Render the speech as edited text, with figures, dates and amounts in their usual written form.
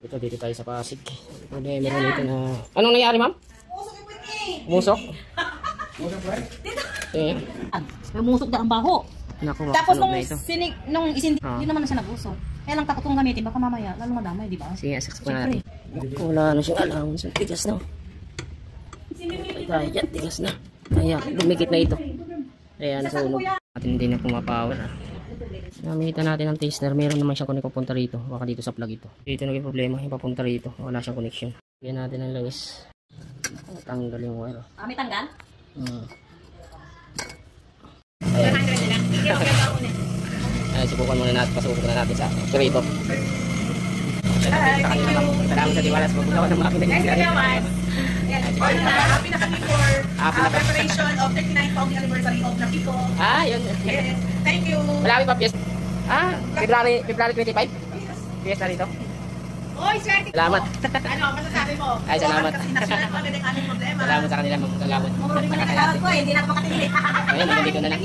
Dito tayo sa Pasig. Meron dito na... Anong nangyari, ma'am? Musok? Musok ba? Dito. May musok na ang baho. Naku, tapos nung isindi, hindi naman na siya nag-usok. Kaya lang takot kong gamitin, baka mamaya, lalo madamay, di ba? Sige, saksak pa natin. Wala na siyang allowance. Tigas na. Kaya, tigas na. Kaya, dumikit na ito. Kaya, nasunog. Atin hindi na pumapower. Namitan natin ang taster. Meron naman siyang pupunta rito. Baka dito sa plug ito. Dito naging problema. Yung papunta rito. Wala siyang connection. Bigyan natin ang langis. Tanggal yung wire. May tanggal? Ayan, subukan muna natin. Pasubukan na natin sa operator. Salamat sa tiwala sa pagbukaw ng makina. Thank you naman. Happy na kami for preparation of 39th founding anniversary of Napico. Yun. Yes. Thank you. Malaki pa piyesta. February 25? Piyesta rito. Oy, swerte ko. Salamat. Ano, masasabi mo? Ay, salamat. Kasi nasunod mo din ang aming problema. Salamat sa kanila. Salamat. Salamat ko, hindi na ako makatili. Ayun, dito na lang.